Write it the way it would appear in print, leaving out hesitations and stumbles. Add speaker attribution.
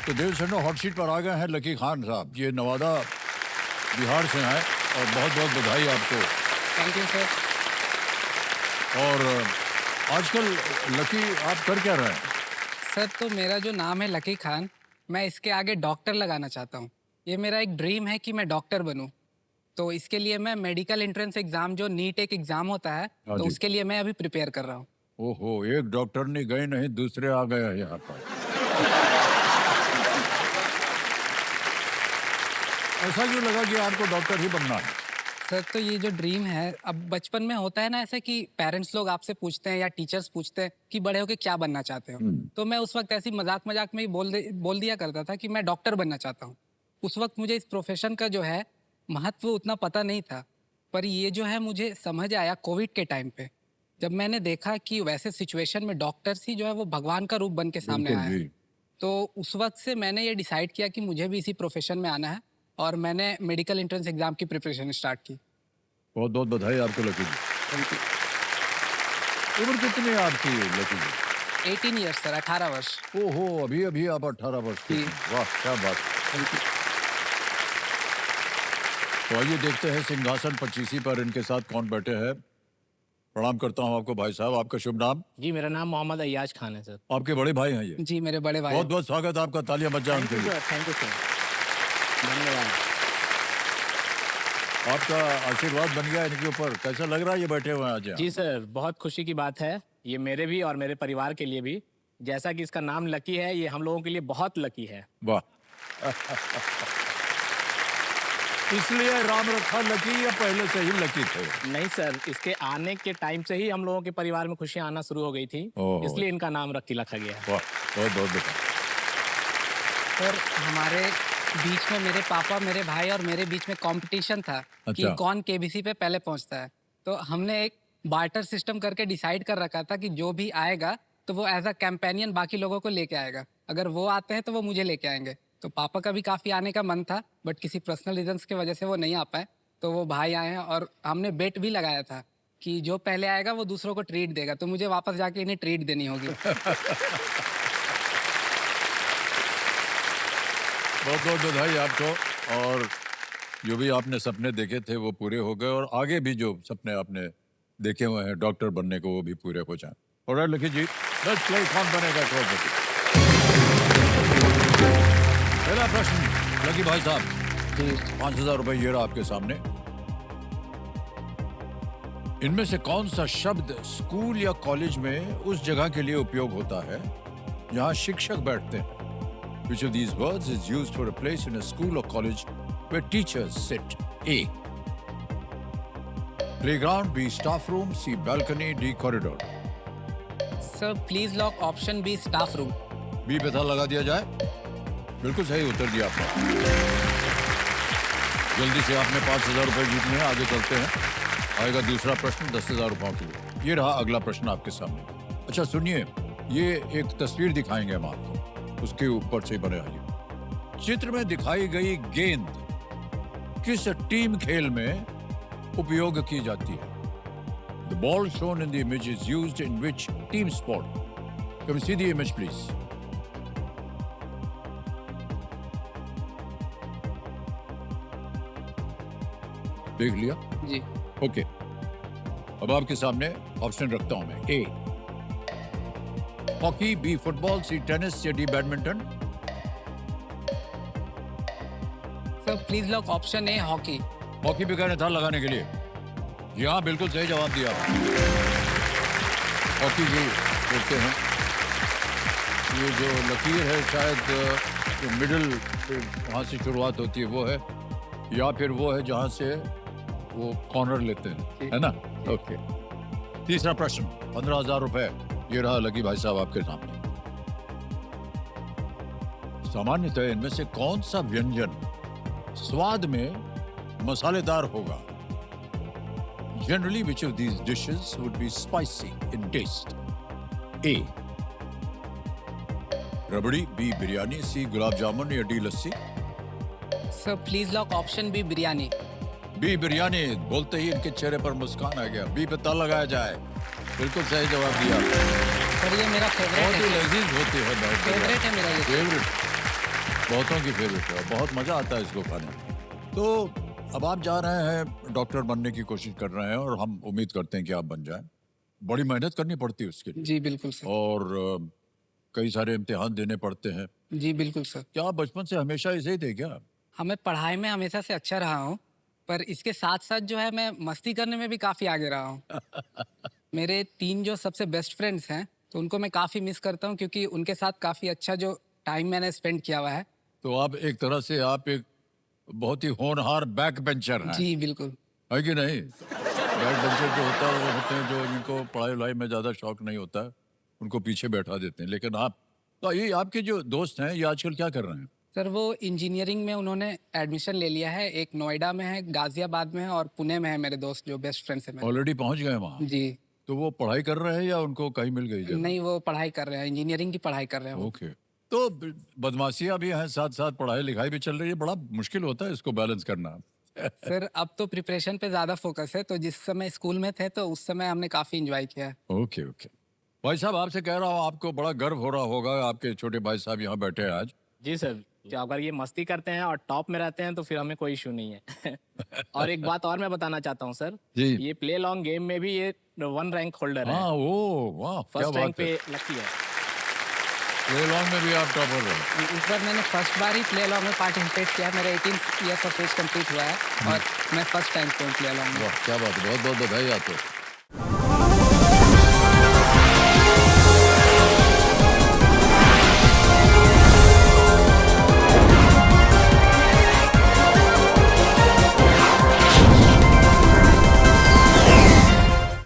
Speaker 1: तो देव Sanno hot seat पर आ गए हैं लकी खान साहब। ये नवादा बिहार से हैं और बहुत बहुत बधाई आपको।
Speaker 2: Thank you sir.
Speaker 1: और आजकल लकी आप कर क्या रहे हैं?
Speaker 2: सर तो मेरा जो नाम है लकी खान, मैं इसके आगे डॉक्टर लगाना चाहता हूँ। ये मेरा एक ड्रीम है कि मैं डॉक्टर बनूँ। तो इसके लिए मैं मेडिकल एंट्रेंस एग्जाम जो नीट एक एग्जाम होता है,
Speaker 1: हाँ
Speaker 2: तो
Speaker 1: जी।
Speaker 2: उसके लिए मैं अभी प्रिपेयर कर रहा हूँ।
Speaker 1: ओहो, एक डॉक्टर नहीं गए नहीं दूसरे आ गए हैं यहाँ पर। ऐसा क्यों लगा कि आपको डॉक्टर ही बनना है?
Speaker 2: सर तो ये जो ड्रीम है, अब बचपन में होता है ना ऐसा कि पेरेंट्स लोग आपसे पूछते हैं या टीचर्स पूछते हैं कि बड़े होके क्या बनना चाहते हो। तो मैं उस वक्त ऐसी मजाक मजाक में ही बोल दिया करता था कि मैं डॉक्टर बनना चाहता हूँ। उस वक्त मुझे इस प्रोफेशन का जो है महत्व उतना पता नहीं था, पर ये जो है मुझे समझ आया कोविड के टाइम पे, जब मैंने देखा कि वैसे सिचुएशन में डॉक्टर्स ही जो है वो भगवान का रूप बन के सामने
Speaker 1: बिल्कुल
Speaker 2: आया है।
Speaker 1: जी।
Speaker 2: तो उस वक्त से मैंने ये डिसाइड किया कि मुझे भी इसी प्रोफेशन में आना है और मैंने मेडिकल एंट्रेंस एग्जाम की प्रिपरेशन स्टार्ट की।
Speaker 1: बहुत बहुत बधाई आपको लकी जी।
Speaker 2: Thank you.
Speaker 1: उम्र कितनी है आपकी लकी जी?
Speaker 2: 18 ईयर्स सर, 18 वर्ष।
Speaker 1: ओहो, अभी अभी आप 18 वर्ष के
Speaker 2: जी।
Speaker 1: हैं। वाह क्या बात।
Speaker 2: Thank you.
Speaker 1: तो आइए देखते हैं सिंहासन 25 पर इनके साथ कौन बैठे हैं। प्रणाम करता हूँ आपको भाई साहब। आपका शुभ नाम?
Speaker 3: जी, मेरा नाम मोहम्मद अय्याज खान है सर।
Speaker 1: आपके बड़े भाई हैं ये?
Speaker 2: जी मेरे बड़े भाई।
Speaker 1: बहुत बहुत स्वागत है आपका। तालियां बज जाएं
Speaker 3: थैंक
Speaker 1: उनके
Speaker 3: यू
Speaker 1: लिए।
Speaker 3: सर, थैंक यू सर, धन्यवाद।
Speaker 1: आपका आशीर्वाद बन गया इनके ऊपर। कैसा लग रहा है ये बैठे हुए हैं आज यहाँ?
Speaker 3: जी सर, बहुत खुशी की बात है ये मेरे भी और मेरे परिवार के लिए भी। जैसा कि इसका नाम लकी है, ये हम लोगों के लिए बहुत लकी है।
Speaker 1: वाह। इसलिए राम रखा लकी या पहले से ही लकी थे?
Speaker 3: नहीं सर, इसके आने के टाइम से ही हम लोगों के परिवार में खुशियां आना शुरू हो गई थी,
Speaker 1: ओहो।
Speaker 3: इसलिए इनका नाम रखा गया है।
Speaker 1: वाह, बहुत बहुत बधाई।
Speaker 2: सर हमारे बीच में मेरे पापा, मेरे भाई और मेरे बीच में कंपटीशन था कि
Speaker 1: अच्छा।
Speaker 2: कौन केबीसी पे पहले पहुंचता है। तो हमने एक बार्टर सिस्टम करके डिसाइड कर रखा था कि जो भी आएगा तो वो एज अ कैंपेनियन बाकी लोगों को लेके आएगा। अगर वो आते हैं तो वो मुझे लेके आएंगे। तो पापा का भी काफ़ी आने का मन था, बट किसी पर्सनल रीजंस की वजह से वो नहीं आ पाए। तो वो भाई आए हैं और हमने बेट भी लगाया था कि जो पहले आएगा वो दूसरों को ट्रीट देगा। तो मुझे वापस जाके इन्हें ट्रीट देनी होगी।
Speaker 1: बहुत बहुत बधाई आपको। और जो भी आपने सपने देखे थे वो पूरे हो गए और आगे भी जो सपने आपने देखे हुए हैं डॉक्टर बनने को वो भी पूरे हो जाएं। और लकी जी, लेट्स प्ले कौन बनेगा करोड़पति। पहला प्रश्न लकी भाई साहब
Speaker 2: जी
Speaker 1: 5,000 रुपए ये रहा आपके सामने। इनमें से कौन सा शब्द स्कूल या कॉलेज में उस जगह के लिए उपयोग होता है जहां शिक्षक बैठते हैं? Which of these words is used for a place in a school or college where teachers sit? A. Playground. B. Staff room. C. Balcony. D. Corridor.
Speaker 2: Sir please lock option B, staff room.
Speaker 1: B पे था लगा दिया जाए। बिल्कुल सही उत्तर दिया आपने। जल्दी से आपने 5,000 रुपए जीतने हैं। आगे चलते हैं। आएगा दूसरा प्रश्न 10,000 रुपयों के लिए। ये रहा अगला प्रश्न आपके सामने। अच्छा सुनिए, ये एक तस्वीर दिखाएंगे हम आपको, उसके ऊपर से बने आइए। चित्र में दिखाई गई गेंद किस टीम खेल में उपयोग की जाती है? The ball shown in the image is used in which team sport? Can we see the image, please? देख लिया?
Speaker 2: जी
Speaker 1: ओके। अब आपके सामने ऑप्शन रखता हूं मैं। A hockey, B football, C tennis या D badminton.
Speaker 2: Sir please lock option A, hockey.
Speaker 1: Hockey भी कहने था लगाने के लिए। जी हाँ, बिल्कुल सही जवाब दिया। हॉकी भी देखते हैं। ये जो लकीर है शायद जो मिडिल वहाँ से शुरुआत होती है वो है, या फिर वो है जहाँ से वो कॉर्नर लेते हैं, है ना? ओके। तीसरा प्रश्न 15,000 रुपए ये रहा लकी भाई साहब आपके सामने। सामान्यतः इनमें से कौन सा व्यंजन स्वाद में मसालेदार होगा? Generally, which of these dishes would be spicy in taste? A. Rabri, B. Biryani, C. गुलाब जामुन या D. Lassi.
Speaker 2: Sir please lock option B, biryani.
Speaker 1: B. Biryani बोलते ही इनके चेहरे पर मुस्कान आ गया। B पे ताला लगाया जाए। बिल्कुल सही जवाब दिया।
Speaker 2: सर ये मेरा
Speaker 1: बहुत
Speaker 2: फेवरेट
Speaker 1: ही
Speaker 2: है।
Speaker 1: लजीज होती है।
Speaker 2: फेवरेट है मेरा ये।
Speaker 1: फेवरेट। बहुतों की फेवरेट है, बहुत मजा आता है इसको खाने में। तो अब आप जा रहे हैं, डॉक्टर बनने की कोशिश कर रहे हैं और हम उम्मीद करते हैं कि आप बन जाएं। बड़ी मेहनत करनी पड़ती है उसके लिए
Speaker 2: जी बिल्कुल सर।
Speaker 1: और कई सारे इम्तिहान देने पड़ते हैं।
Speaker 2: जी बिल्कुल सर।
Speaker 1: क्या आप बचपन से हमेशा ऐसे ही थे क्या?
Speaker 2: हमें पढ़ाई में हमेशा से अच्छा रहा हूँ, पर इसके साथ-साथ जो है मैं मस्ती करने में भी काफ़ी आगे रहा हूँ। मेरे 3 जो सबसे बेस्ट फ्रेंड्स हैं, तो उनको मैं काफ़ी मिस करता हूँ क्योंकि उनके साथ काफ़ी अच्छा जो टाइम मैंने स्पेंड किया हुआ है।
Speaker 1: तो आप एक तरह से आप एक बहुत ही होनहार बैक बेंचर हैं,
Speaker 2: जी बिल्कुल।
Speaker 1: है कि नहीं? बैक बेंचर जो होता है वो होते हैं जो जिनको पढ़ाई वढ़ाई में ज़्यादा शौक नहीं होता है, उनको पीछे बैठा देते हैं। लेकिन आप, तो ये आपके जो दोस्त हैं ये आजकल क्या कर रहे हैं?
Speaker 2: सर वो इंजीनियरिंग में उन्होंने एडमिशन ले लिया है। एक नोएडा में है, गाज़ियाबाद में है और पुणे में है मेरे दोस्त जो बेस्ट फ्रेंड्स हैं मेरे।
Speaker 1: ऑलरेडी पहुंच गए वहाँ?
Speaker 2: जी।
Speaker 1: तो वो पढ़ाई कर रहे हैं या उनको कहीं मिल गई जगह?
Speaker 2: नहीं, वो पढ़ाई कर रहे हैं, इंजीनियरिंग की पढ़ाई कर रहे हैं वो।
Speaker 1: ओके। तो बदमाशियां भी हैं, साथ साथ पढ़ाई लिखाई भी चल रही है, बड़ा मुश्किल होता है इसको बैलेंस करना।
Speaker 2: सर अब तो प्रिपरेशन पे ज़्यादा फोकस है, तो जिस समय स्कूल में थे तो उस समय हमने काफ़ी एंजॉय किया है।
Speaker 1: Okay okay. भाई साहब, आपसे कह रहा हूँ आपको बड़ा गर्व हो रहा होगा, आपके छोटे भाई साहब यहाँ बैठे हैं आज।
Speaker 3: जी सर, जो अगर ये मस्ती करते हैं और टॉप में रहते हैं तो फिर हमें कोई इशू नहीं है। और एक बात और मैं बताना चाहता हूँ सर,
Speaker 1: जी।
Speaker 3: ये प्ले लॉन्ग गेम में भी ये 1 रैंक होल्डर है।
Speaker 1: हाँ, ओ वाह, क्या
Speaker 3: फर्स्ट रैंक
Speaker 1: बात है।
Speaker 3: पे लकी है।
Speaker 1: प्ले लॉन्ग में भी आप टॉपर रहे।
Speaker 2: इस बार मैंने फर्स्ट बार ही प्ले अलॉन्ग में पार्टिसिपेट किया। मेरा 18 ईयर्स ऑफ एज कंप्लीट हुआ है और मैं फर्स्ट टाइम प्ले अलॉन्ग में।
Speaker 1: वाह, क्या बात है, बहुत बहुत बधाई आपको।